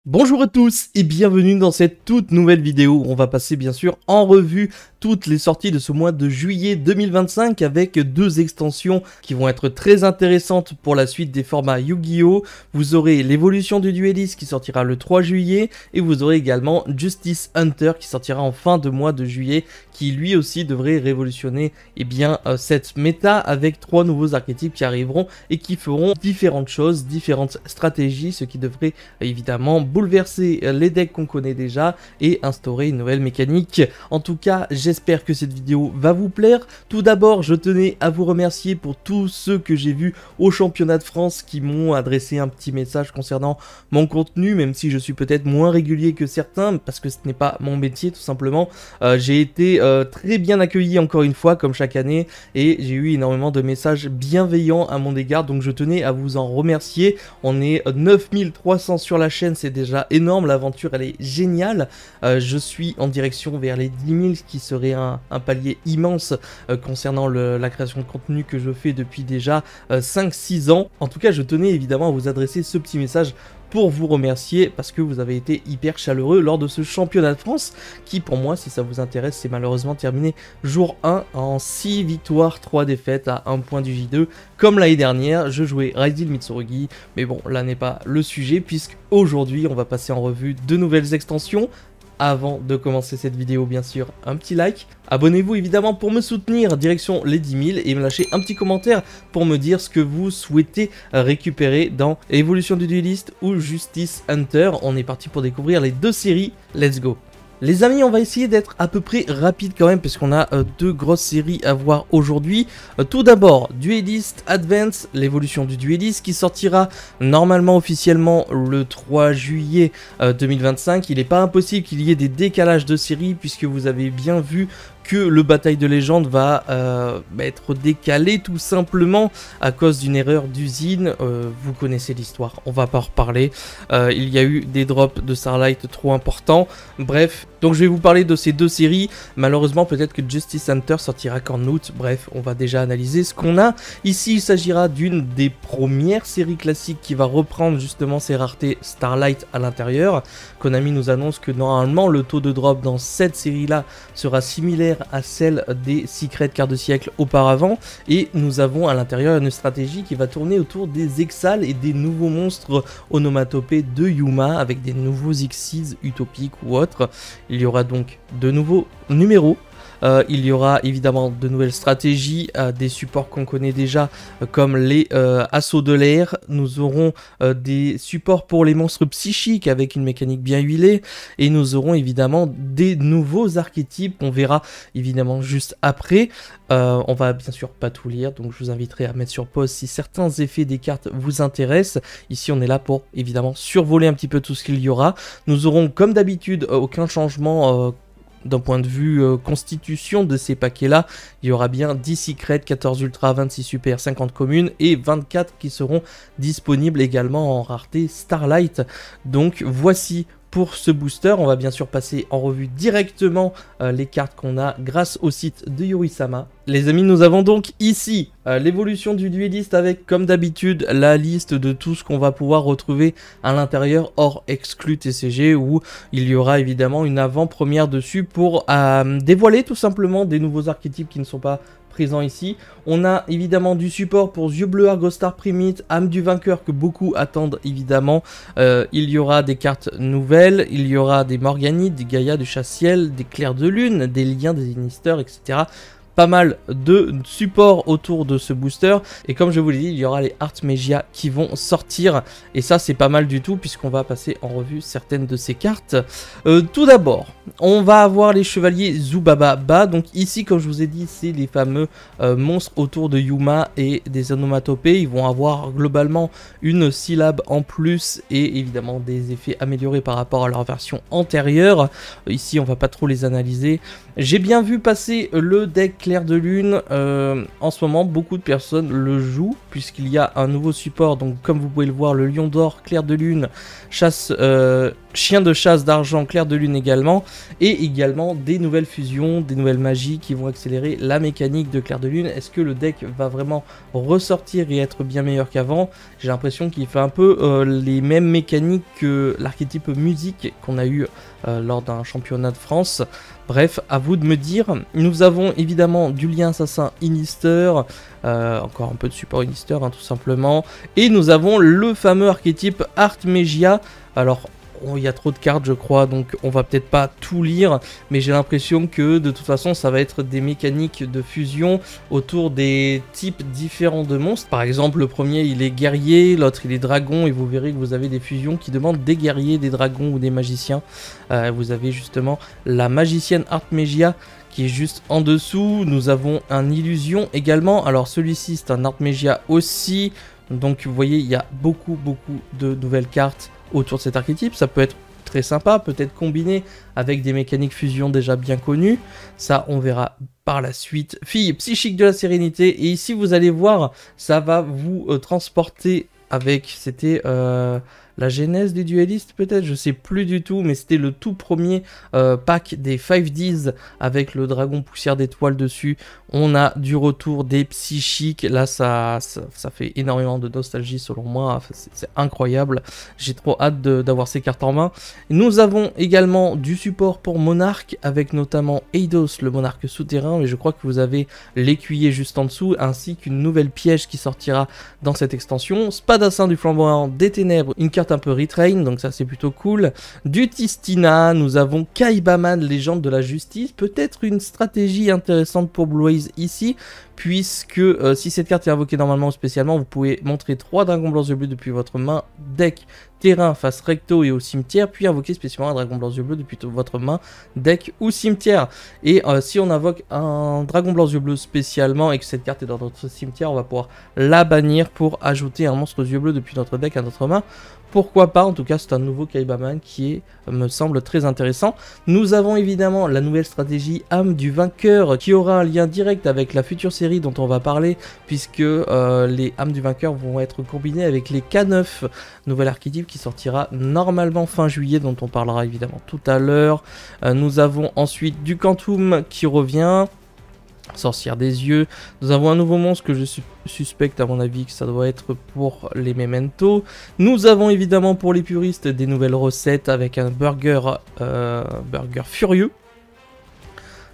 Bonjour à tous et bienvenue dans cette toute nouvelle vidéo où on va passer bien sûr en revue toutes les sorties de ce mois de juillet 2025 avec deux extensions qui vont être très intéressantes pour la suite des formats Yu-Gi-Oh! Vous aurez l'évolution du Duelist qui sortira le 3 juillet et vous aurez également Justice Hunter qui sortira en fin de mois de juillet qui lui aussi devrait révolutionner cette méta avec 3 nouveaux archétypes qui arriveront et qui feront différentes choses, différentes stratégies, ce qui devrait évidemment bouleverser les decks qu'on connaît déjà et instaurer une nouvelle mécanique. En tout cas, j'espère que cette vidéo va vous plaire. Tout d'abord, je tenais à vous remercier pour tous ceux que j'ai vus au championnat de France qui m'ont adressé un petit message concernant mon contenu, même si je suis peut-être moins régulier que certains, parce que ce n'est pas mon métier tout simplement. J'ai été très bien accueilli encore une fois, comme chaque année, et j'ai eu énormément de messages bienveillants à mon égard, donc je tenais à vous en remercier. On est 9300 sur la chaîne, c'est déjà énorme, l'aventure elle est géniale. Je suis en direction vers les 10 000, ce qui serait un palier immense concernant la création de contenu que je fais depuis déjà 5-6 ans. En tout cas, je tenais évidemment à vous adresser ce petit message pour vous remercier parce que vous avez été hyper chaleureux lors de ce championnat de France qui, pour moi, si ça vous intéresse, c'est malheureusement terminé jour 1 en 6 victoires, 3 défaites à 1 point du J2. Comme l'année dernière, je jouais Raidil Mitsurugi, mais bon, là n'est pas le sujet puisque aujourd'hui, on va passer en revue de nouvelles extensions. Avant de commencer cette vidéo, bien sûr, un petit like. Abonnez-vous évidemment pour me soutenir, direction les 10 000, et me lâcher un petit commentaire pour me dire ce que vous souhaitez récupérer dans Évolution du Duelist ou Justice Hunter. On est parti pour découvrir les deux séries, let's go. Les amis, on va essayer d'être à peu près rapide quand même, parce qu'on a deux grosses séries à voir aujourd'hui. Tout d'abord, Duelist Advance, l'évolution du Duelist, qui sortira normalement officiellement le 3 juillet 2025. Il n'est pas impossible qu'il y ait des décalages de séries, puisque vous avez bien vu que le Bataille de Légende va être décalé tout simplement à cause d'une erreur d'usine. Vous connaissez l'histoire, on va pas en reparler. Il y a eu des drops de Starlight trop importants. Bref, donc je vais vous parler de ces deux séries. Malheureusement, peut-être que Justice Hunter sortira qu'en août. Bref, on va déjà analyser ce qu'on a. Ici, il s'agira d'une des premières séries classiques qui va reprendre justement ses raretés Starlight à l'intérieur. Konami nous annonce que normalement, le taux de drop dans cette série-là sera similaire à celle des Secret Quart de siècle auparavant, et nous avons à l'intérieur une stratégie qui va tourner autour des Exals et des nouveaux monstres onomatopées de Yuma avec des nouveaux Xyz utopiques ou autres. Il y aura donc de nouveaux numéros. Il y aura évidemment de nouvelles stratégies, des supports qu'on connaît déjà comme les assauts de l'air. Nous aurons des supports pour les monstres psychiques avec une mécanique bien huilée, et nous aurons évidemment des nouveaux archétypes qu'on verra évidemment juste après. On va bien sûr pas tout lire, donc je vous inviterai à mettre sur pause si certains effets des cartes vous intéressent. Ici on est là pour évidemment survoler un petit peu tout ce qu'il y aura. Nous aurons comme d'habitude aucun changement d'un point de vue constitution de ces paquets-là. Il y aura bien 10 secrets, 14 ultra, 26 super, 50 communes et 24 qui seront disponibles également en rareté Starlight. Donc voici pour ce booster. On va bien sûr passer en revue directement les cartes qu'on a grâce au site de Yorisama. Les amis, nous avons donc ici l'évolution du Duelist avec, comme d'habitude, la liste de tout ce qu'on va pouvoir retrouver à l'intérieur, hors exclu TCG, où il y aura évidemment une avant-première dessus pour dévoiler tout simplement des nouveaux archétypes qui ne sont pas présent ici. On a évidemment du support pour Yeux Bleus, Argostar Primite, Âme du Vainqueur que beaucoup attendent évidemment. Il y aura des cartes nouvelles, il y aura des Morganites, des Gaïa, du Chassiel, des Clairs de Lune, des Liens, des Sinister, etc. Pas mal de support autour de ce booster, et comme je vous l'ai dit, il y aura les Artmegia qui vont sortir, et ça c'est pas mal du tout puisqu'on va passer en revue certaines de ces cartes. Tout d'abord, on va avoir les chevaliers Zubaba. Donc ici, comme je vous ai dit, c'est les fameux monstres autour de Yuma et des onomatopées. Ils vont avoir globalement une syllabe en plus et évidemment des effets améliorés par rapport à leur version antérieure. Ici on va pas trop les analyser. J'ai bien vu passer le deck Clair de Lune. En ce moment, beaucoup de personnes le jouent puisqu'il y a un nouveau support. Donc comme vous pouvez le voir, le Lion d'Or, Clair de Lune, chasse chien de chasse d'argent, clair de lune également, et également des nouvelles fusions, des nouvelles magies qui vont accélérer la mécanique de clair de lune. Est-ce que le deck va vraiment ressortir et être bien meilleur qu'avant? J'ai l'impression qu'il fait un peu les mêmes mécaniques que l'archétype musique qu'on a eu lors d'un championnat de France. Bref, à vous de me dire. Nous avons évidemment du lien assassin Inister, encore un peu de support Inister tout simplement, et nous avons le fameux archétype Artmegia. Alors, il y a trop de cartes je crois, donc on va peut-être pas tout lire, mais j'ai l'impression que de toute façon ça va être des mécaniques de fusion autour des types différents de monstres. Par exemple le premier il est guerrier, l'autre il est dragon, et vous verrez que vous avez des fusions qui demandent des guerriers, des dragons ou des magiciens. Vous avez justement la magicienne Artmegia qui est juste en dessous. Nous avons un illusion également, alors celui-ci c'est un Artmegia aussi, donc vous voyez il y a beaucoup de nouvelles cartes autour de cet archétype. Ça peut être très sympa, peut-être combiné avec des mécaniques fusion déjà bien connues. Ça, on verra par la suite. Fille psychique de la sérénité. Et ici, vous allez voir, ça va vous transporter avec... C'était la genèse des duellistes peut-être, je sais plus du tout, mais c'était le tout premier pack des 5Ds avec le dragon poussière d'étoiles dessus. On a du retour des psychiques, là ça fait énormément de nostalgie selon moi, c'est incroyable, j'ai trop hâte d'avoir ces cartes en main. Nous avons également du support pour Monarque avec notamment Eidos, le monarque souterrain, mais je crois que vous avez l'écuyer juste en dessous, ainsi qu'une nouvelle piège qui sortira dans cette extension. Spadassin du flamboyant des ténèbres, une carte un peu retrain, donc ça c'est plutôt cool. Du Tistina, nous avons Kaibaman, légende de la justice, peut-être une stratégie intéressante pour Blue Eyes ici, puisque si cette carte est invoquée normalement ou spécialement, vous pouvez montrer 3 dragons blancs yeux bleus depuis votre main, deck, terrain, face recto et au cimetière, puis invoquer spécialement un dragon blanc yeux bleus depuis votre main, deck ou cimetière. Et si on invoque un dragon blanc yeux bleus spécialement et que cette carte est dans notre cimetière, on va pouvoir la bannir pour ajouter un monstre yeux bleus depuis notre deck à notre main. Pourquoi pas, en tout cas c'est un nouveau Kaibaman qui me semble très intéressant. Nous avons évidemment la nouvelle stratégie âme du vainqueur qui aura un lien direct avec la future série dont on va parler, puisque les âmes du vainqueur vont être combinées avec les K9, nouvel archétype qui sortira normalement fin juillet, dont on parlera évidemment tout à l'heure. Nous avons ensuite du Quantum qui revient, sorcière des yeux. Nous avons un nouveau monstre que je suspecte à mon avis que ça doit être pour les Memento. Nous avons évidemment pour les puristes des nouvelles recettes avec un burger furieux.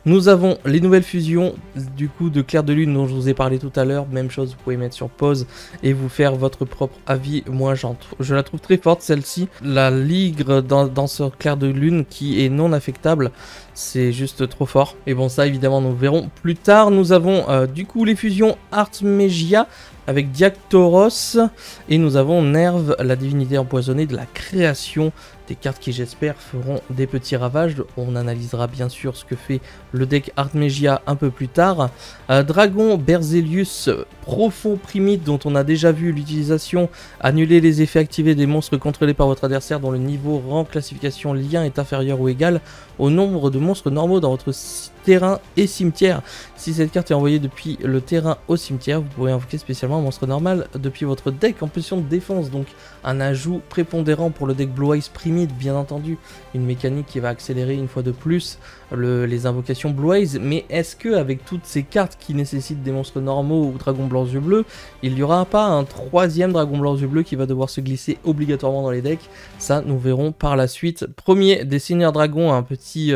Nous avons les nouvelles fusions du coup de Clair de Lune dont je vous ai parlé tout à l'heure. Même chose, vous pouvez mettre sur pause et vous faire votre propre avis. Moi je la trouve très forte celle-ci. La ligre dans ce Clair de Lune qui est non affectable, c'est juste trop fort. Et bon, ça évidemment nous verrons plus tard. Nous avons du coup les fusions Artmegia avec Diactoros, et nous avons Nerve, la divinité empoisonnée de la création. Des cartes qui j'espère feront des petits ravages. On analysera bien sûr ce que fait le deck Artmegia un peu plus tard. Dragon Berzelius Profond Primite dont on a déjà vu l'utilisation. Annuler les effets activés des monstres contrôlés par votre adversaire dont le niveau, rang, classification, lien est inférieur ou égal au nombre de monstres normaux dans votre terrain et cimetière. Si cette carte est envoyée depuis le terrain au cimetière, vous pouvez invoquer spécialement un monstre normal depuis votre deck en position de défense. Donc un ajout prépondérant pour le deck Blue Eyes Primite, bien entendu. Une mécanique qui va accélérer une fois de plus les invocations Blue Eyes. Mais est-ce que avec toutes ces cartes qui nécessitent des monstres normaux ou dragons blancs yeux bleus, il n'y aura pas un troisième dragon blanc yeux bleus qui va devoir se glisser obligatoirement dans les decks? Ça, nous verrons par la suite. Premier des seigneurs dragons, un petit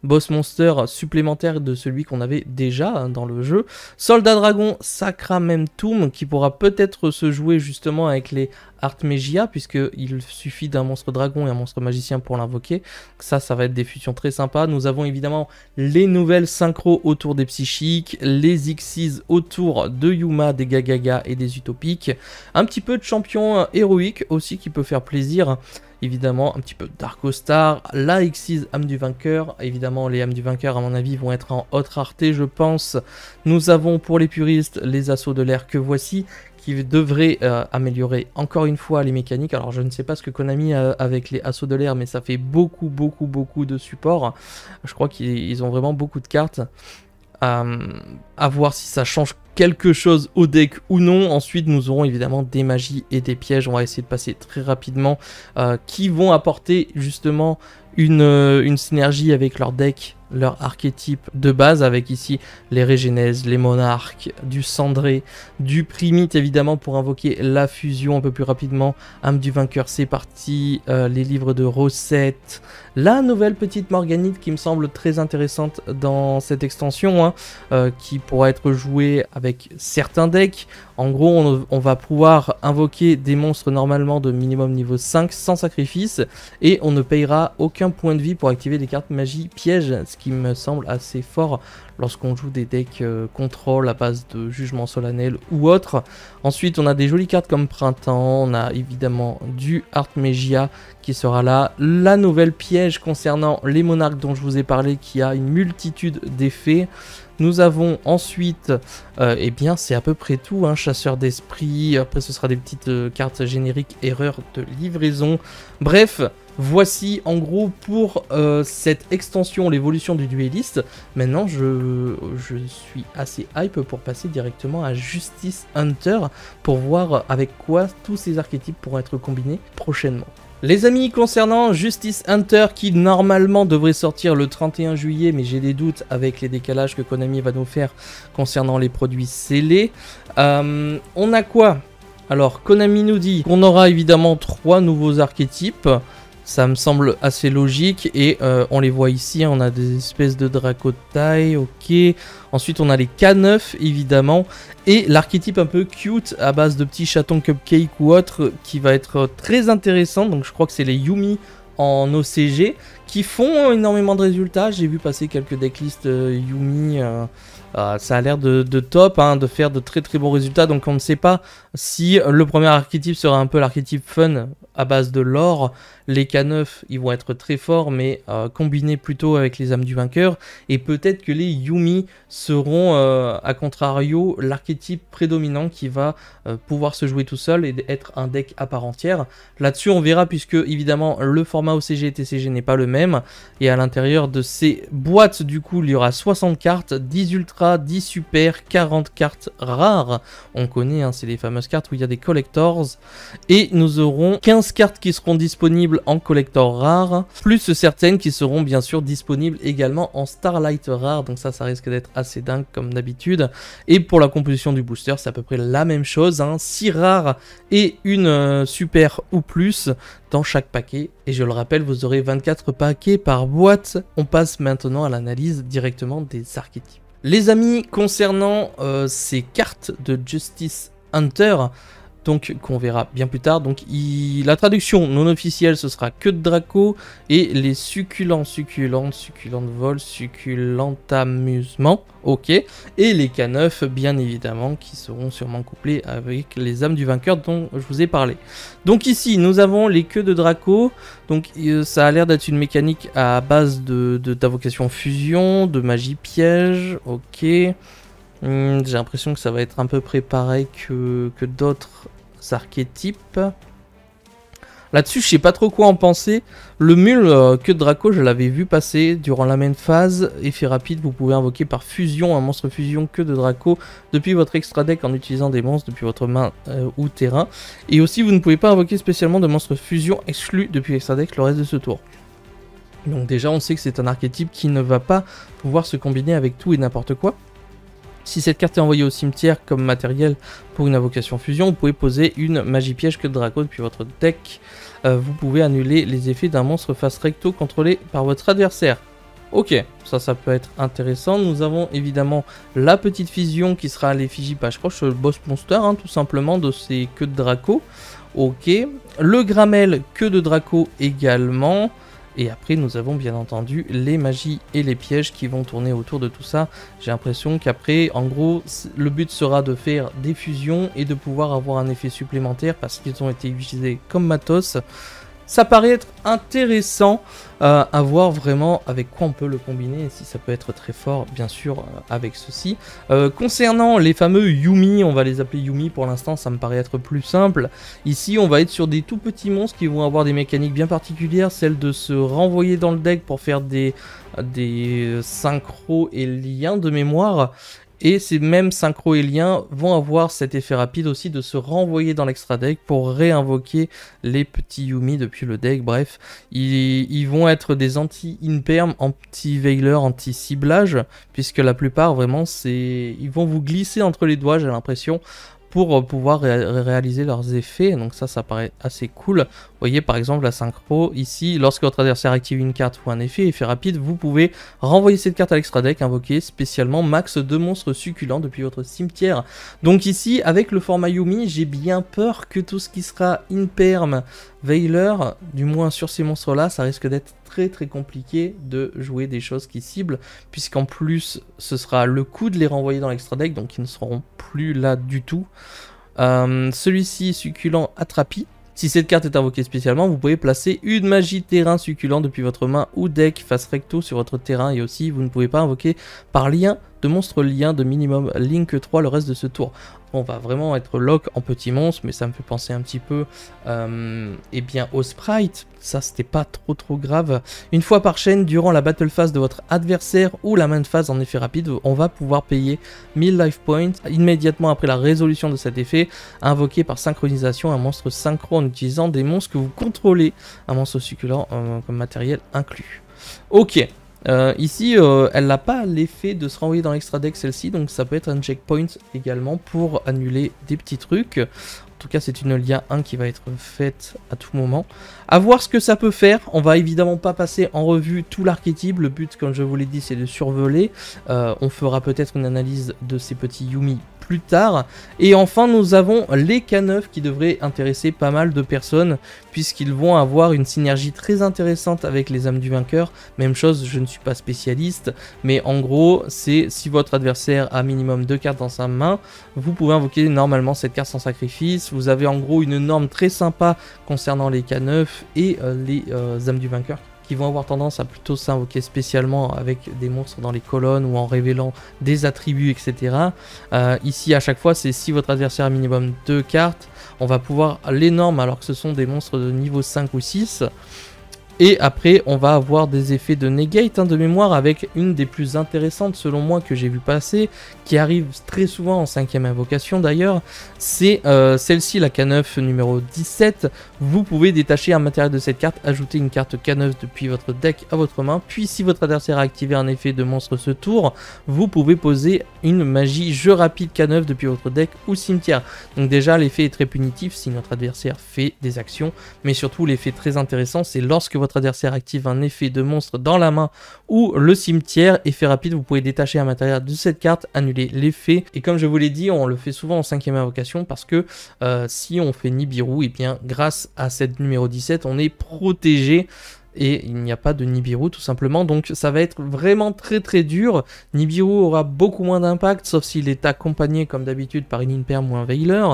boss monster supplémentaire de celui qu'on avait déjà dans le jeu. Soldat dragon Sacramentum qui pourra peut-être se jouer justement avec les Artmegia, puisqu'il suffit d'un monstre dragon et un monstre magicien pour l'invoquer. Ça va être des fusions très sympas. Nous avons évidemment les nouvelles synchros autour des psychiques, les Xyz autour de Yuma, des Gagaga et des Utopiques. Un petit peu de champion héroïque aussi qui peut faire plaisir. Évidemment, un petit peu de Darko Star, la Xyz âme du vainqueur. Évidemment, les âmes du vainqueur, à mon avis, vont être en haute rareté, je pense. Nous avons pour les puristes les assauts de l'air que voici, qui devrait améliorer encore une fois les mécaniques. Alors je ne sais pas ce que Konami a avec les assauts de l'air, mais ça fait beaucoup de support. Je crois qu'ils ont vraiment beaucoup de cartes. à voir si ça change quelque chose au deck ou non. Ensuite, nous aurons évidemment des magies et des pièges. On va essayer de passer très rapidement, qui vont apporter justement une synergie avec leur deck, leur archétype de base, avec ici les Régénèses, les Monarques, du Cendré, du Primite évidemment pour invoquer la fusion un peu plus rapidement, âme du vainqueur, c'est parti, les livres de recettes, la nouvelle petite Morganite qui me semble très intéressante dans cette extension, qui pourra être jouée avec certains decks. En gros, on va pouvoir invoquer des monstres normalement de minimum niveau 5 sans sacrifice, et on ne payera aucun point de vie pour activer des cartes magie piège, ce qui me semble assez fort lorsqu'on joue des decks contrôle à base de jugement solennel ou autre. Ensuite, on a des jolies cartes comme Printemps, on a évidemment du Artmegia qui sera là, la nouvelle piège concernant les monarques dont je vous ai parlé qui a une multitude d'effets. Nous avons ensuite, eh bien c'est à peu près tout, chasseur d'esprit, après ce sera des petites cartes génériques, erreurs de livraison, bref, voici en gros pour cette extension, l'évolution du dueliste. Maintenant je suis assez hype pour passer directement à Justice Hunter, pour voir avec quoi tous ces archétypes pourront être combinés prochainement. Les amis, concernant Justice Hunter qui normalement devrait sortir le 31 juillet, mais j'ai des doutes avec les décalages que Konami va nous faire concernant les produits scellés. On a quoi? Alors Konami nous dit qu'on aura évidemment 3 nouveaux archétypes. Ça me semble assez logique et on les voit ici, on a des espèces de Dracotai, ok. Ensuite on a les K9 évidemment et l'archétype un peu cute à base de petits chatons cupcake ou autre qui va être très intéressant. Donc je crois que c'est les Yumi en OCG qui font énormément de résultats. J'ai vu passer quelques decklists Yumi, ça a l'air de top, de faire de très bons résultats. Donc on ne sait pas si le premier archétype sera un peu l'archétype fun à base de l'or. Les K9 ils vont être très forts mais combinés plutôt avec les âmes du vainqueur, et peut-être que les Yumi seront à contrario l'archétype prédominant qui va pouvoir se jouer tout seul et être un deck à part entière. Là-dessus on verra, puisque évidemment le format OCG et TCG n'est pas le même, et à l'intérieur de ces boîtes du coup il y aura 60 cartes, 10 ultra, 10 super, 40 cartes rares. On connaît, c'est les fameuses cartes où il y a des collectors, et nous aurons 15 cartes qui seront disponibles en collector rare, plus certaines qui seront bien sûr disponibles également en Starlight rare, donc ça risque d'être assez dingue comme d'habitude. Et pour la composition du booster, c'est à peu près la même chose, 6 rares et une super ou plus dans chaque paquet, et je le rappelle, vous aurez 24 paquets par boîte. On passe maintenant à l'analyse directement des archétypes. Les amis, concernant ces cartes de Justice Hunter, donc qu'on verra bien plus tard, donc la traduction non officielle ce sera que de Draco, et les succulents, succulentes vol, succulent amusement, ok, et les K9 bien évidemment qui seront sûrement couplés avec les âmes du vainqueur dont je vous ai parlé. Donc ici nous avons les queues de Draco, donc ça a l'air d'être une mécanique à base d'invocation fusion, de magie piège, ok. J'ai l'impression que ça va être un peu près pareil que d'autres archétypes. Là-dessus, je sais pas trop quoi en penser. Le mule que Draco, je l'avais vu passer durant la main phase. Effet rapide, vous pouvez invoquer par fusion un monstre fusion que de Draco depuis votre extra deck en utilisant des monstres depuis votre main ou terrain. Et aussi, vous ne pouvez pas invoquer spécialement de monstres fusion exclus depuis extra deck le reste de ce tour. Donc déjà, on sait que c'est un archétype qui ne va pas pouvoir se combiner avec tout et n'importe quoi. Si cette carte est envoyée au cimetière comme matériel pour une invocation fusion, vous pouvez poser une magie piège que de Draco depuis votre deck. Vous pouvez annuler les effets d'un monstre face recto contrôlé par votre adversaire. Ok, ça peut être intéressant. Nous avons évidemment la petite fusion qui sera à l'effigie, je crois que c'est le boss monster, tout simplement, de ces queues de Draco. Ok, le Gramel queue de Draco également. Et après nous avons bien entendu les magies et les pièges qui vont tourner autour de tout ça. J'ai l'impression qu'après, en gros, le but sera de faire des fusions et de pouvoir avoir un effet supplémentaire parce qu'ils ont été utilisés comme matos. Ça paraît être intéressant à voir vraiment avec quoi on peut le combiner et si ça peut être très fort, bien sûr, avec ceci. Concernant les fameux Yumi, on va les appeler Yumi pour l'instant, ça me paraît être plus simple. Ici, on va être sur des tout petits monstres qui vont avoir des mécaniques bien particulières, celle de se renvoyer dans le deck pour faire des synchros et liens de mémoire. Et ces mêmes synchro et liens vont avoir cet effet rapide aussi de se renvoyer dans l'extra deck pour réinvoquer les petits Yumi depuis le deck. Bref, ils vont être des anti-imperm, anti-veiler, anti-ciblage, puisque la plupart vraiment ils vont vous glisser entre les doigts, j'ai l'impression, pour pouvoir réaliser leurs effets. Donc ça paraît assez cool. Vous voyez par exemple la synchro ici, lorsque votre adversaire active une carte ou un effet rapide, vous pouvez renvoyer cette carte à l'extra deck, invoquer spécialement max 2 monstres succulents depuis votre cimetière. Donc ici avec le format Yumi, j'ai bien peur que tout ce qui sera Imperm, Veiler, du moins sur ces monstres là, ça risque d'être très compliqué de jouer des choses qui ciblent, puisqu'en plus ce sera le coup de les renvoyer dans l'extra deck, donc ils ne seront plus là du tout. Celui-ci succulent Attrapi. Si cette carte est invoquée spécialement, vous pouvez placer une magie terrain succulent depuis votre main ou deck face recto sur votre terrain, et aussi vous ne pouvez pas invoquer par lien de monstre lien de minimum Link 3 le reste de ce tour. On va vraiment être lock en petit monstre, mais ça me fait penser un petit peu eh bien, au sprite. Ça, c'était pas trop grave. Une fois par chaîne, durant la battle phase de votre adversaire ou la main phase en effet rapide, on va pouvoir payer 1000 life points immédiatement après la résolution de cet effet, invoqué par synchronisation un monstre synchro en utilisant des monstres que vous contrôlez, un monstre succulent comme matériel inclus. Ok. Ici, elle n'a pas l'effet de se renvoyer dans l'extra deck celle-ci, donc ça peut être un checkpoint également pour annuler des petits trucs. En tout cas, c'est une LIA 1 qui va être faite à tout moment. À voir ce que ça peut faire. On va évidemment pas passer en revue tout l'archétype. Le but, comme je vous l'ai dit, c'est de survoler. On fera peut-être une analyse de ces petits Yumi plus tard. Et enfin, nous avons les K9 qui devraient intéresser pas mal de personnes, puisqu'ils vont avoir une synergie très intéressante avec les âmes du vainqueur. Même chose, je ne suis pas spécialiste, mais en gros, c'est si votre adversaire a minimum 2 cartes dans sa main, vous pouvez invoquer normalement cette carte sans sacrifice. Vous avez en gros une norme très sympa concernant les K9 et les âmes du vainqueur, qui vont avoir tendance à plutôt s'invoquer spécialement avec des monstres dans les colonnes ou en révélant des attributs, etc. Ici, à chaque fois, c'est si votre adversaire a minimum 2 cartes, on va pouvoir les normes alors que ce sont des monstres de niveau 5 ou 6. Et après, on va avoir des effets de negate de mémoire avec une des plus intéressantes selon moi que j'ai vu passer, qui arrive très souvent en 5ème invocation d'ailleurs. C'est celle-ci, la K9 numéro 17. Vous pouvez détacher un matériel de cette carte, ajouter une carte K9 depuis votre deck à votre main, puis si votre adversaire a activé un effet de monstre ce tour, vous pouvez poser une magie jeu rapide K9 depuis votre deck ou cimetière. Donc déjà, l'effet est très punitif si notre adversaire fait des actions, mais surtout l'effet très intéressant, c'est lorsque votre adversaire active un effet de monstre dans la main ou le cimetière, effet rapide, vous pouvez détacher un matériel de cette carte, annuler l'effet. Et comme je vous l'ai dit, on le fait souvent en 5ème invocation parce que si on fait Nibiru, et bien grâce à cette numéro 17, on est protégé. Et il n'y a pas de Nibiru tout simplement, donc ça va être vraiment très dur. Nibiru aura beaucoup moins d'impact, sauf s'il est accompagné comme d'habitude par une Imperm ou un Veiler,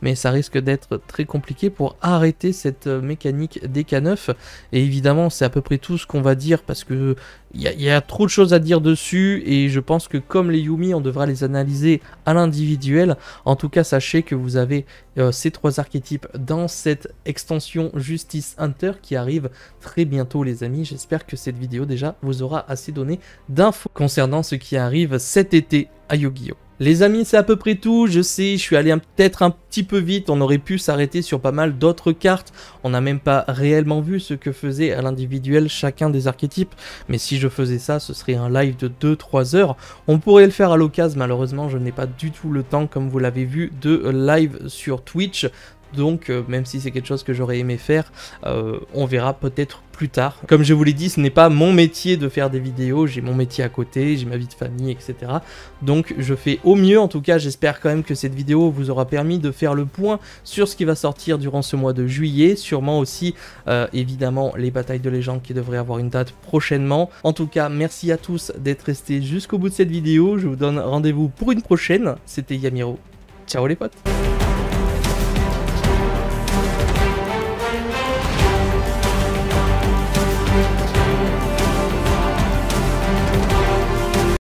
mais ça risque d'être très compliqué pour arrêter cette mécanique des K9. Et évidemment, c'est à peu près tout ce qu'on va dire, parce que il y a trop de choses à dire dessus, et je pense que comme les Yumi, on devra les analyser à l'individuel. En tout cas, sachez que vous avez ces 3 archétypes dans cette extension Justice Hunter qui arrive très bientôt, les amis. J'espère que cette vidéo déjà vous aura assez donné d'infos concernant ce qui arrive cet été à Yu-Gi-Oh! Les amis, c'est à peu près tout. Je sais, je suis allé peut-être un petit peu vite. On aurait pu s'arrêter sur pas mal d'autres cartes. On n'a même pas réellement vu ce que faisait à l'individuel chacun des archétypes. Mais si je faisais ça, ce serait un live de 2-3 heures. On pourrait le faire à l'occasion. Malheureusement, je n'ai pas du tout le temps, comme vous l'avez vu, de live sur Twitch. Donc même si c'est quelque chose que j'aurais aimé faire, on verra peut-être plus tard. Comme je vous l'ai dit, ce n'est pas mon métier de faire des vidéos, j'ai mon métier à côté, j'ai ma vie de famille, etc. Donc je fais au mieux. En tout cas, j'espère quand même que cette vidéo vous aura permis de faire le point sur ce qui va sortir durant ce mois de juillet. Sûrement aussi, évidemment, les batailles de légende qui devraient avoir une date prochainement. En tout cas, merci à tous d'être restés jusqu'au bout de cette vidéo. Je vous donne rendez-vous pour une prochaine. C'était Yamiro. Ciao les potes!